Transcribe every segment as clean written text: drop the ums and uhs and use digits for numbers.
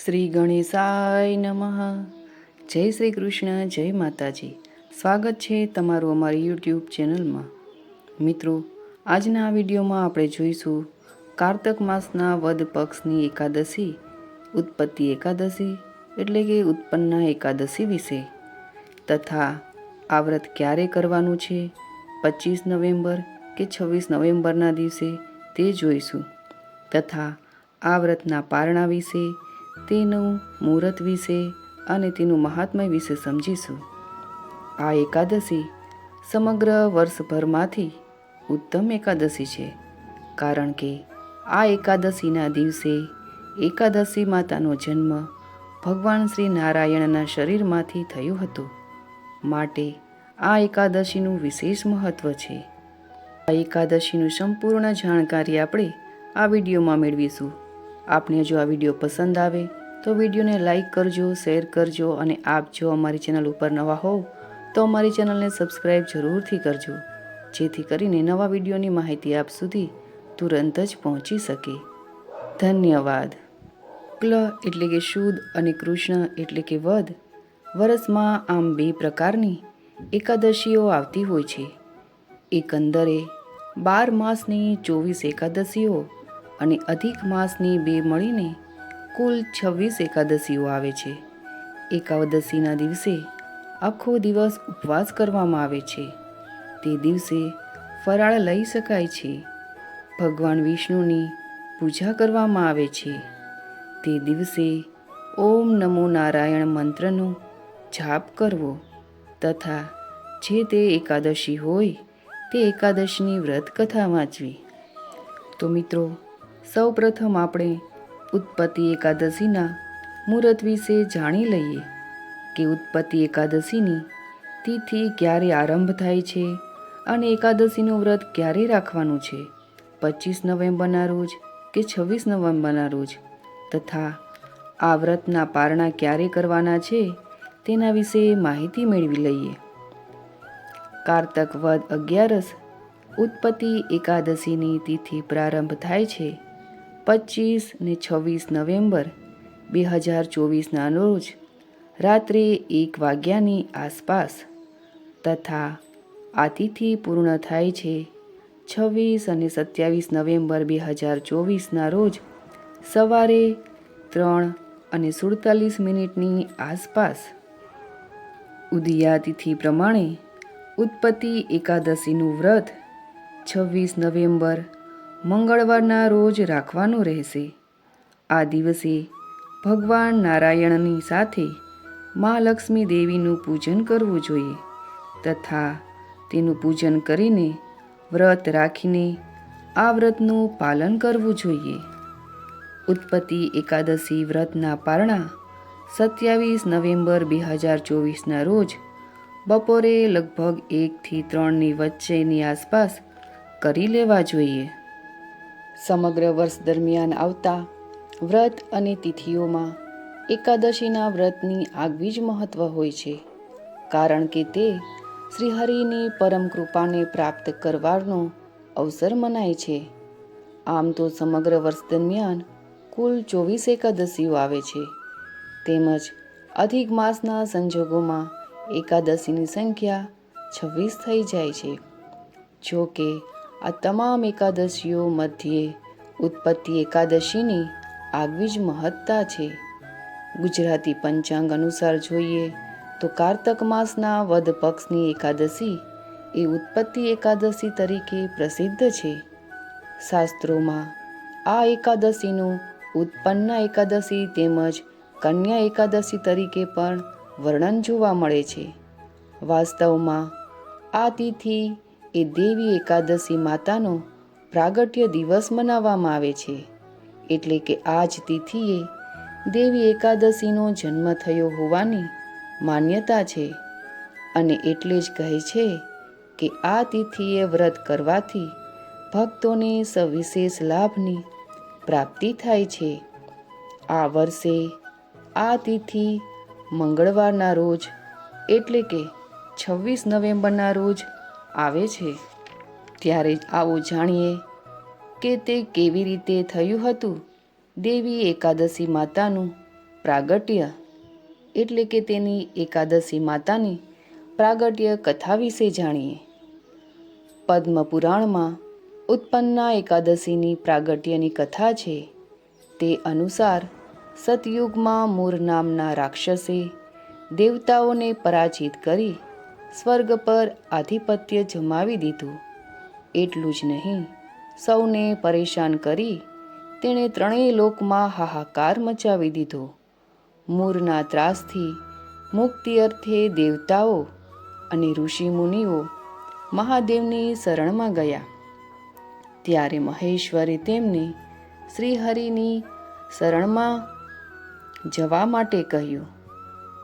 શ્રી ગણેશાય નમઃ. જય શ્રી કૃષ્ણ, જય માતાજી. સ્વાગત છે તમારું અમારી યુટ્યુબ ચેનલમાં. મિત્રો, આજના આ વિડીયોમાં આપણે જોઈશું કારતક માસના વદ પક્ષની એકાદશી, ઉત્પત્તિ એકાદશી એટલે કે ઉત્પન્ના એકાદશી વિશે, તથા આ વ્રત ક્યારે કરવાનું છે, 25 નવેમ્બર કે 26 નવેમ્બરના દિવસે તે જોઈશું. તથા આ વ્રતના પારણા વિશે, તેનું મુહૂર્ત વિશે અને તેનું મહાત્મ્ય વિશે સમજીશું. આ એકાદશી સમગ્ર વર્ષભરમાંથી ઉત્તમ એકાદશી છે, કારણ કે આ એકાદશીના દિવસે એકાદશી માતાનો જન્મ ભગવાન શ્રી નારાયણના શરીરમાંથી થયું હતું. માટે આ એકાદશીનું વિશેષ મહત્ત્વ છે. આ એકાદશીનું સંપૂર્ણ જાણકારી આપણે આ વિડીયોમાં મેળવીશું. આપને જો આ વિડીયો પસંદ આવે તો વિડીયોને લાઈક કરજો, શેર કરજો અને આપ જો અમારી ચેનલ ઉપર નવા હોવ તો અમારી ચેનલને સબસ્ક્રાઈબ જરૂરથી કરજો, જેથી કરીને નવા વિડીયોની માહિતી આપ સુધી તુરંત જ પહોંચી શકે. ધન્યવાદ. શુક્લ એટલે કે શુદ્ધ અને કૃષ્ણ એટલે કે વદ. વર્ષમાં આમ 2 પ્રકારની એકાદશીઓ આવતી હોય છે. એકંદરે 12 માસની 24 એકાદશીઓ અને અધિક માસની 2 મળીને કુલ 26 એકાદશીઓ આવે છે. એકાદશીના દિવસે આખો દિવસ ઉપવાસ કરવામાં આવે છે. તે દિવસે ફરાળ લઈ શકાય છે. ભગવાન વિષ્ણુની પૂજા કરવામાં આવે છે. તે દિવસે ઓમ નમો નારાયણ મંત્રનો જાપ કરવો તથા જે તે એકાદશી હોય તે એકાદશીની વ્રત કથા વાંચવી. તો મિત્રો, સૌ પ્રથમ આપણે ઉત્પત્તિ એકાદશીના મુહૂર્ત વિશે જાણી લઈએ કે ઉત્પત્તિ એકાદશીની તિથિ ક્યારે આરંભ થાય છે અને એકાદશીનું વ્રત ક્યારે રાખવાનું છે, 25 નવેમ્બરના રોજ કે 26 નવેમ્બરના રોજ, તથા આ વ્રતના પારણા ક્યારે કરવાના છે તેના વિશે માહિતી મેળવી લઈએ. કારતક વદ 11 ઉત્પત્તિ એકાદશીની તિથિ પ્રારંભ થાય છે 25 ને 26 નવેમ્બર 2024ના રોજ રાત્રે 1 વાગ્યાની આસપાસ, તથા આ તિથિ પૂર્ણ થાય છે 26 અને 27 નવેમ્બર 2024ના રોજ સવારે 3 અને 47 આસપાસ. ઉદયા તિથિ પ્રમાણે ઉત્પત્તિ એકાદશીનું વ્રત 26 નવેમ્બર મંગળવારના રોજ રાખવાનું રહેશે. આ દિવસે ભગવાન નારાયણની સાથે મા લક્ષ્મી દેવીનું પૂજન કરવું જોઈએ તથા તેનું પૂજન કરીને વ્રત રાખીને આ વ્રતનું પાલન કરવું જોઈએ. ઉત્પત્તિ એકાદશી વ્રતના પારણા 27 નવેમ્બર 2024ના રોજ બપોરે લગભગ 1 થી 3ની વચ્ચેની આસપાસ કરી લેવા જોઈએ. સમગ્ર વર્ષ દરમિયાન આવતા વ્રત અને તિથિઓમાં એકાદશીના વ્રતની આગવી જ મહત્વ હોય છે, કારણ કે તે શ્રીહરિની પરમ કૃપાને પ્રાપ્ત કરવાનો અવસર મનાય છે. આમ તો સમગ્ર વર્ષ દરમિયાન કુલ 24 એકાદશીઓ આવે છે, તેમજ અધિક માસના સંજોગોમાં એકાદશીની સંખ્યા 26 થઈ જાય છે. જો કે આ તમામ એકાદશીઓ મધ્યે ઉત્પત્તિ એકાદશીની આગવી જ મહત્તા છે. ગુજરાતી પંચાંગ અનુસાર જોઈએ તો કારતક માસના વદ પક્ષની એકાદશી એ ઉત્પત્તિ એકાદશી તરીકે પ્રસિદ્ધ છે. શાસ્ત્રોમાં આ એકાદશીનું ઉત્પન્ના એકાદશી તેમજ કન્યા એકાદશી તરીકે પણ વર્ણન જોવા મળે છે. વાસ્તવમાં આ તિથિ એ દેવી એકાદશી માતાનો પ્રાગટ્ય દિવસ મનાવવામાં આવે છે. એટલે કે આ જ તિથિએ દેવી એકાદશીનો જન્મ થયો હોવાની માન્યતા છે અને એટલે જ કહે છે કે આ તિથિએ વ્રત કરવાથી ભક્તોને સવિશેષ લાભની પ્રાપ્તિ થાય છે. આ વર્ષે આ તિથિ મંગળવારના રોજ એટલે કે 26 નવેમ્બરના રોજ આવે છે. ત્યારે આવો જાણીએ કે તે કેવી રીતે થયું હતું. દેવી એકાદશી માતાનું પ્રાગટ્ય એટલે કે તેની એકાદશી માતાની પ્રાગટ્ય કથા વિશે જાણીએ. પદ્મ પુરાણમાં ઉત્પન્ના એકાદશીની પ્રાગટ્યની કથા છે. તે અનુસાર સતયુગમાં મૂર નામના રાક્ષસે દેવતાઓને પરાજિત કરી સ્વર્ગ પર આધિપત્ય જમાવી દીધું. એટલું જ નહીં, સૌને પરેશાન કરી તેણે ત્રણેય લોકમાં હાહાકાર મચાવી દીધો. મૂરના ત્રાસથી મુક્તિ અર્થે દેવતાઓ અને ઋષિમુનિઓ મહાદેવની શરણમાં ગયા. ત્યારે મહેશ્વરે તેમને શ્રીહરિની શરણમાં જવા માટે કહ્યું.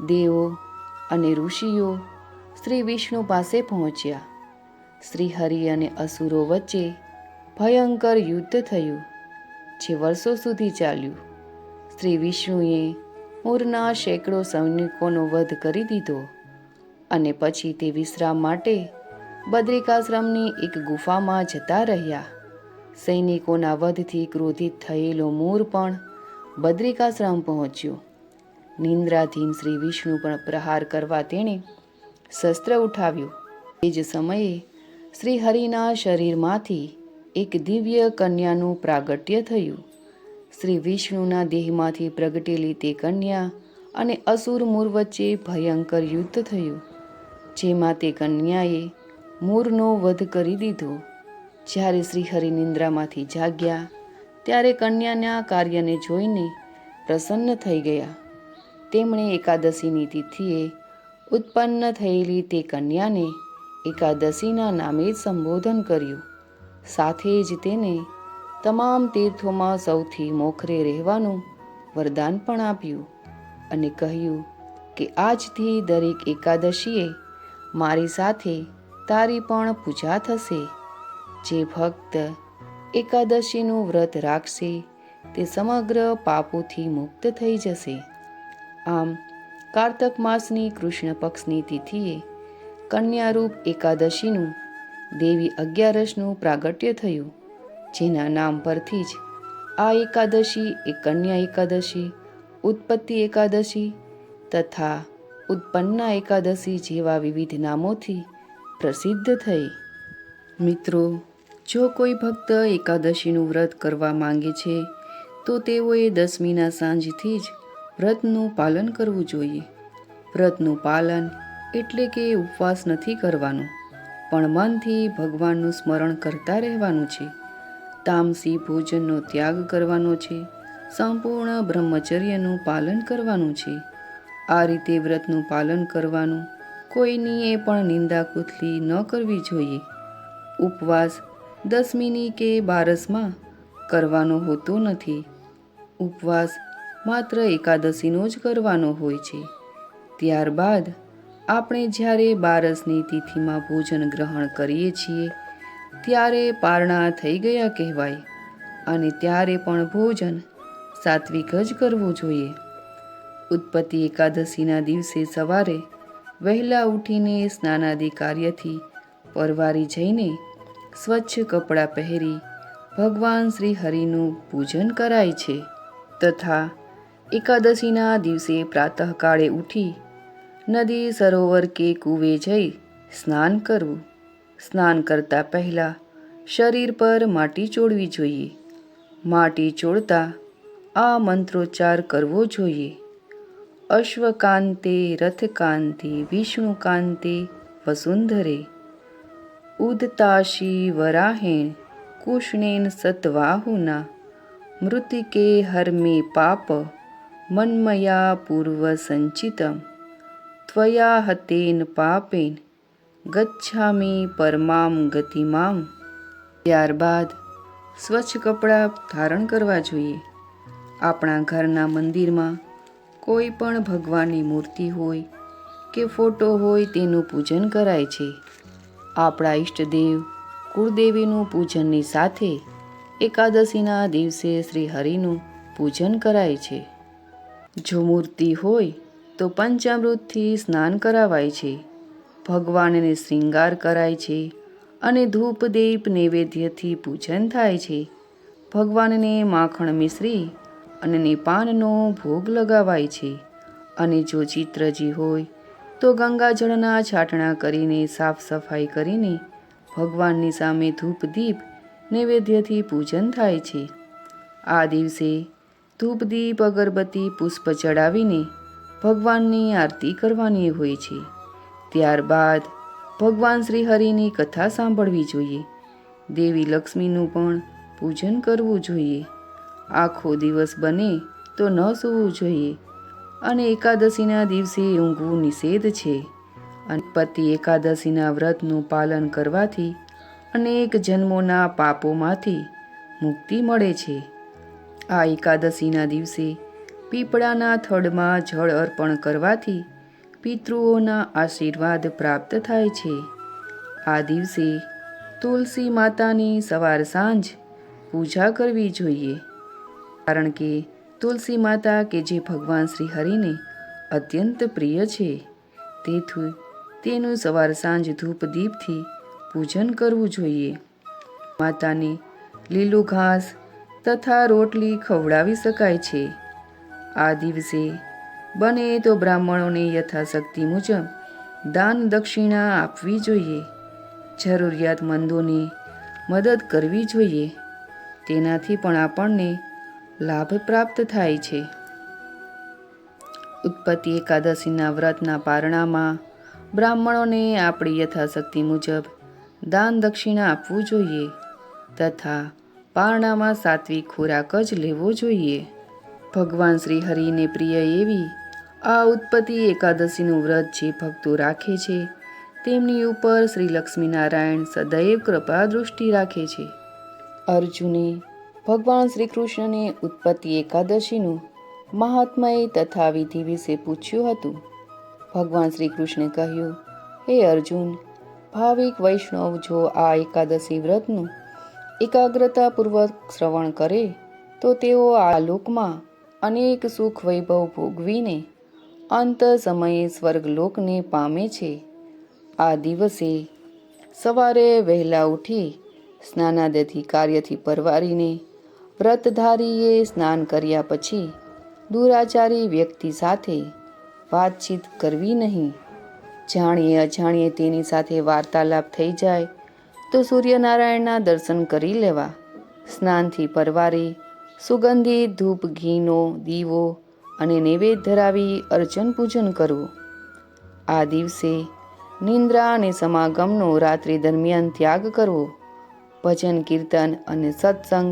દેવો અને ઋષિઓ શ્રી વિષ્ણુ પાસે પહોંચ્યા. શ્રીહરિ અને અસુરો વચ્ચે ભયંકર યુદ્ધ થયું, જે વર્ષો સુધી ચાલ્યું. શ્રી વિષ્ણુએ મૂરના સેંકડો સૈનિકોનો વધ કરી દીધો અને પછી તે વિશ્રામ માટે બદ્રિકાશ્રમની એક ગુફામાં જતા રહ્યા. સૈનિકોના વધથી ક્રોધિત થયેલો મૂર પણ બદ્રિકાશ્રમ પહોંચ્યો. નિંદ્રાધીન શ્રી વિષ્ણુ પર પ્રહાર કરવા તેણે શસ્ત્ર ઉઠાવ્યું. તે જ સમયે શ્રી હરિના શરીરમાંથી એક દિવ્ય કન્યાનું પ્રાગટ્ય થયું. શ્રી વિષ્ણુના દેહમાંથી પ્રગટેલી તે કન્યા અને અસુર મૂર વચ્ચે ભયંકર યુદ્ધ થયું, જેમાં તે કન્યાએ મૂરનો વધ કરી દીધો. જ્યારે શ્રીહરિ નિંદ્રામાંથી જાગ્યા ત્યારે કન્યાના કાર્યને જોઈને પ્રસન્ન થઈ ગયા. તેમણે એકાદશીની તિથિએ ઉત્પન્ન થયેલી તે કન્યાને એકાદશીના નામે જ સંબોધન કર્યું. સાથે જ તેને તમામ તીર્થોમાં સૌથી મોખરે રહેવાનું વરદાન પણ આપ્યું અને કહ્યું કે આજથી દરેક એકાદશીએ મારી સાથે તારી પણ પૂજા થશે. જે ભક્ત એકાદશીનું વ્રત રાખશે તે સમગ્ર પાપોથી મુક્ત થઈ જશે. આમ કારતક માસની કૃષ્ણ પક્ષની તિથિએ કન્યારૂપ એકાદશીનું દેવી અગિયારસનું પ્રાગટ્ય થયું, જેના નામ પરથી જ આ એકાદશી એ કન્યા એકાદશી, ઉત્પત્તિ એકાદશી તથા ઉત્પન્ના એકાદશી જેવા વિવિધ નામોથી પ્રસિદ્ધ થઈ. મિત્રો, જો કોઈ ભક્ત એકાદશીનું વ્રત કરવા માંગે છે તો તેઓએ દસમીના સાંજથી જ વ્રતનું પાલન કરવું જોઈએ. વ્રતનું પાલન એટલે કે ઉપવાસ નથી કરવાનો, પણ મનથી ભગવાનનું સ્મરણ કરતા રહેવાનું છે. તામસી ભોજનનો ત્યાગ કરવાનો છે. સંપૂર્ણ બ્રહ્મચર્યનું પાલન કરવાનું છે. આ રીતે વ્રતનું પાલન કરવાનું. કોઈનીએ પણ નિંદા કુથલી ન કરવી જોઈએ. ઉપવાસ દસમીની કે બારસમાં કરવાનો હોતો નથી. ઉપવાસ માત્ર એકાદશીનો જ કરવાનો હોય છે. ત્યારબાદ આપણે જ્યારે બારસની તિથિમાં ભોજન ગ્રહણ કરીએ છીએ ત્યારે પારણા થઈ ગયા કહેવાય અને ત્યારે પણ ભોજન સાત્વિક જ કરવું જોઈએ. ઉત્પત્તિ એકાદશીના દિવસે સવારે વહેલા ઉઠીને સ્નાનાદિ કાર્યથી પરવારી જઈને સ્વચ્છ કપડાં પહેરી ભગવાન શ્રી હરિનું પૂજન કરાય છે. તથા એકાદશીના દિવસે પ્રાતઃકાળે ઉઠી નદી, સરોવર કે કૂવે જઈ સ્નાન કરવું. સ્નાન કરતાં પહેલાં શરીર પર માટી ચોળવી જોઈએ. માટી ચોળતા આ મંત્રોચ્ચાર કરવો જોઈએ. અશ્વકાંતે રથકાંતે વિષ્ણુકાંતે વસુંધરે ઉદતાશી વરાહેણ કૃષ્ણેન સતવાહુના મૃતિકે હર્મે પાપ મન્મયા પૂર્વ સંચિતમ ત્વયા હતેન પાપેન ગચ્છામિ પરમામ ગતિમામ. ત્યારબાદ સ્વચ્છ કપડાં ધારણ કરવા જોઈએ. આપણા ઘરના મંદિરમાં કોઈ પણ ભગવાનની મૂર્તિ હોય કે ફોટો હોય તેનું પૂજન કરાય છે. આપણા ઈષ્ટદેવ કુળદેવીનું પૂજનની સાથે એકાદશીના દિવસે શ્રી હરિનું પૂજન કરાય છે. જો મૂર્તિ હોય તો પંચામૃતથી સ્નાન કરાવાય છે. ભગવાનને શ્રૃંગાર કરાય છે અને ધૂપ દીપ નૈવેદ્યથી પૂજન થાય છે. ભગવાનને માખણ મિશ્રી અને પાનનો ભોગ લગાવાય છે. અને જો ચિત્રજી હોય તો ગંગાજળના છાંટણા કરીને સાફ સફાઈ કરીને ભગવાનની સામે ધૂપ દીપ નૈવેદ્યથી પૂજન થાય છે. આ દિવસે ધૂપ દીપ અગરબત્તી પુષ્પ ચડાવીને ભગવાનની આરતી કરવાની હોય છે. ત્યારબાદ ભગવાન શ્રી હરિની કથા સાંભળવી જોઈએ. દેવી લક્ષ્મીનું પણ પૂજન કરવું જોઈએ. આખો દિવસ બને તો ન સૂવું જોઈએ અને એકાદશીના દિવસે ઊંઘવું નિષેધ છે. અને પતિ એકાદશીના વ્રતનું પાલન કરવાથી અનેક જન્મોના પાપોમાંથી મુક્તિ મળે છે. આ એકાદશીના દિવસે પીપળાના થડમાં જળ અર્પણ કરવાથી પિતૃઓના આશીર્વાદ પ્રાપ્ત થાય છે. આ દિવસે તુલસી માતાની સવાર સાંજ પૂજા કરવી જોઈએ, કારણ કે તુલસી માતા કે જે ભગવાન શ્રી હરિને અત્યંત પ્રિય છે, તેથી તેનું સવાર સાંજ ધૂપ દીપથી પૂજન કરવું જોઈએ. માતાને લીલું ઘાસ તથા રોટલી ખવડાવી શકાય છે. આ દિવસે બને તો બ્રાહ્મણોને યથાશક્તિ મુજબ દાન દક્ષિણા આપવી જોઈએ. જરૂરિયાતમંદોને મદદ કરવી જોઈએ. તેનાથી પણ આપણને લાભ પ્રાપ્ત થાય છે. ઉત્પત્તિ એકાદશીના વ્રતના પારણામાં બ્રાહ્મણોને આપણી યથાશક્તિ મુજબ દાન દક્ષિણા આપવું જોઈએ તથા પારણામાં સાત્વિક ખોરાક જ લેવો જોઈએ. ભગવાન શ્રી હરિને પ્રિય એવી આ ઉત્પત્તિ એકાદશીનું વ્રત જે ભક્તો રાખે છે તેમની ઉપર શ્રી લક્ષ્મીનારાયણ સદૈવ કૃપા દૃષ્ટિ રાખે છે. અર્જુને ભગવાન શ્રી કૃષ્ણને ઉત્પત્તિ એકાદશીનું મહાત્મય તથા વિધિ વિશે પૂછ્યું હતું. ભગવાન શ્રી કૃષ્ણે કહ્યું, હે અર્જુન, ભાવિક વૈષ્ણવ જો આ એકાદશી વ્રતનું એકાગ્રતાપૂર્વક શ્રવણ કરે તો તેઓ આ લોકમાં અનેક સુખ વૈભવ ભોગવીને અંત સમયે સ્વર્ગલોકને પામે છે. આ દિવસે સવારે વહેલા ઉઠી સ્નાનાદિથી કાર્યથી પરવારીને વ્રતધારીએ સ્નાન કર્યા પછી દુરાચારી વ્યક્તિ સાથે વાતચીત કરવી નહીં. જાણીએ અજાણીએ તેની સાથે વાર્તાલાપ થઈ જાય તો સૂર્યનારાયણના દર્શન કરી લેવા. સ્નાનથી પરવારી સુગંધિત ધૂપ ઘીનો દીવો અને નૈવેદ્ય ધરાવી અર્ચન પૂજન કરવું. આ દિવસે નિંદ્રા અને સમાગમનો રાત્રિ દરમિયાન ત્યાગ કરવો. ભજન કીર્તન અને સત્સંગ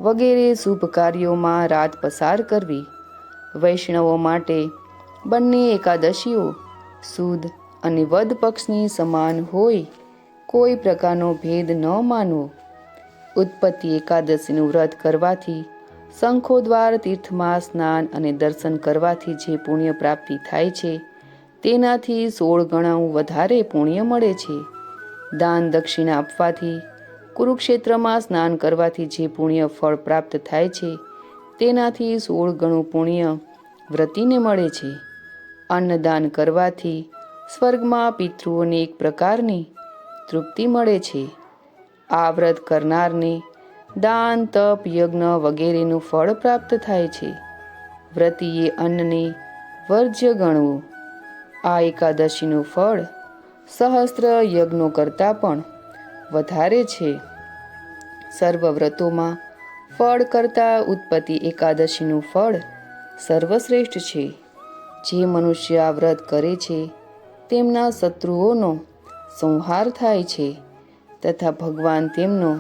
વગેરે શુભ કાર્યોમાં રાત પસાર કરવી. વૈષ્ણવો માટે બંને એકાદશીઓ સુદ અને વદ પક્ષની સમાન હોય, કોઈ પ્રકારનો ભેદ ન માનવો. ઉત્પત્તિ એકાદશીનું વ્રત કરવાથી શંખોદ્વાર તીર્થમાં સ્નાન અને દર્શન કરવાથી જે પુણ્ય પ્રાપ્તિ થાય છે તેનાથી 16 ગણું વધારે પુણ્ય મળે છે. દાન દક્ષિણા આપવાથી કુરુક્ષેત્રમાં સ્નાન કરવાથી જે પુણ્ય ફળ પ્રાપ્ત થાય છે તેનાથી 16 ગણું પુણ્ય વ્રતીને મળે છે. અન્નદાન કરવાથી સ્વર્ગમાં પિતૃઓને એક પ્રકારની તૃપ્તિ મળે છે. આ વ્રત કરનારને દાન તપ યજ્ઞ વગેરેનું ફળ પ્રાપ્ત થાય છે. વ્રતીએ અન્નને વર્જ્ય ગણવું. આ એકાદશીનું ફળ સહસ્ત્ર યજ્ઞો કરતાં પણ વધારે છે. સર્વ વ્રતોમાં ફળ કરતાં ઉત્પત્તિ એકાદશીનું ફળ સર્વશ્રેષ્ઠ છે. જે મનુષ્ય આ વ્રત કરે છે તેમના શત્રુઓનો સંહાર થાય છે તથા ભગવાન તેમનો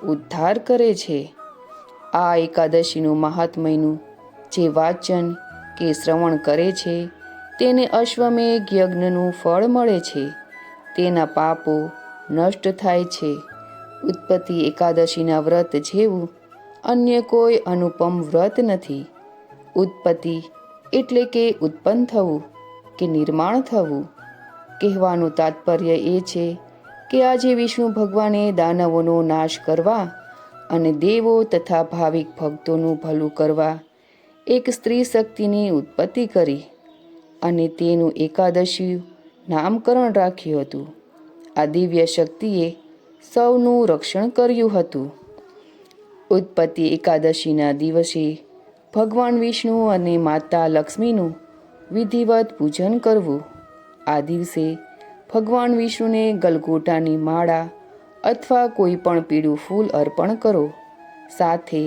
ઉદ્ધાર કરે છે. આ એકાદશીનું મહાત્મ્યનું જે વાચન કે શ્રવણ કરે છે તેને અશ્વમેઘ યજ્ઞનું ફળ મળે છે. તેના પાપો નષ્ટ થાય છે. ઉત્પત્તિ એકાદશીના વ્રત જેવું અન્ય કોઈ અનુપમ વ્રત નથી. ઉત્પત્તિ એટલે કે ઉત્પન્ન થવું કે નિર્માણ થવું. કહેવાનું તાત્પર્ય એ છે કે આજે વિષ્ણુ ભગવાને દાનવોનો નાશ કરવા અને દેવો તથા ભાવિક ભક્તોનું ભલું કરવા એક સ્ત્રી શક્તિની ઉત્પત્તિ કરી અને તેનું એકાદશી નામકરણ રાખ્યું હતું. આ દિવ્ય શક્તિએ સૌનું રક્ષણ કર્યું હતું. ઉત્પત્તિ એકાદશીના દિવસે ભગવાન વિષ્ણુ અને માતા લક્ષ્મીનું વિધિવત પૂજન કરવું. આ દિવસે ભગવાન વિષ્ણુને ગલગોટાની માળા અથવા કોઈ પણ પીળું ફૂલ અર્પણ કરો. સાથે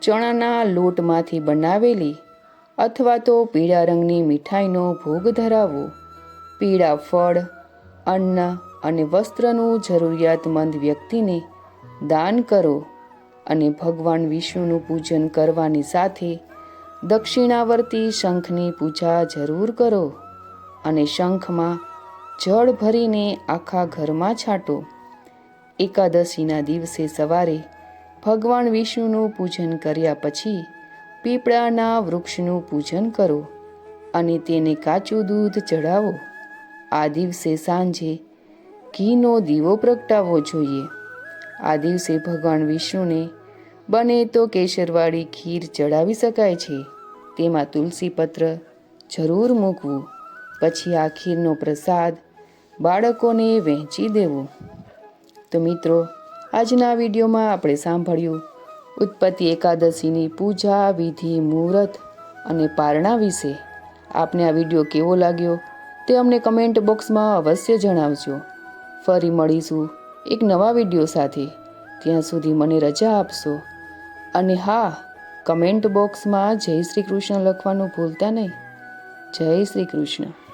ચણાના લોટમાંથી બનાવેલી અથવા તો પીળા રંગની મીઠાઈનો ભોગ ધરાવો. પીળા ફળ, અન્ન અને વસ્ત્રનું જરૂરિયાતમંદ વ્યક્તિને દાન કરો અને ભગવાન વિષ્ણુનું પૂજન કરવાની સાથે દક્ષિણાવર્તી શંખની પૂજા જરૂર કરો અને શંખમાં જળ ભરીને આખા ઘરમાં છાંટો. એકાદશીના દિવસે સવારે ભગવાન વિષ્ણુનું પૂજન કર્યા પછી પીપળાના વૃક્ષનું પૂજન કરો અને તેને કાચું દૂધ ચડાવો. આ દિવસે સાંજે ઘીનો દીવો પ્રગટાવવો જોઈએ. આ દિવસે ભગવાન વિષ્ણુને બને તો કેસરવાળી ખીર ચડાવી શકાય છે. તેમાં તુલસી પત્ર જરૂર મૂકવું. પછી આ ખીરનો પ્રસાદ બાળકોને વહેંચી દેવો. તો મિત્રો, આજના વિડીયોમાં આપણે સાંભળ્યું ઉત્પત્તિ એકાદશીની પૂજા વિધિ, મુહૂર્ત અને પારણા વિશે. આપને આ વિડીયો કેવો લાગ્યો તે અમને કમેન્ટ બોક્સમાં અવશ્ય જણાવજો. ફરી મળીશું એક નવા વિડીયો સાથે. ત્યાં સુધી મને રજા આપશો. અને હા, કમેન્ટ બોક્સમાં જય શ્રી કૃષ્ણ લખવાનું ભૂલતા નહીં. જય શ્રી કૃષ્ણ.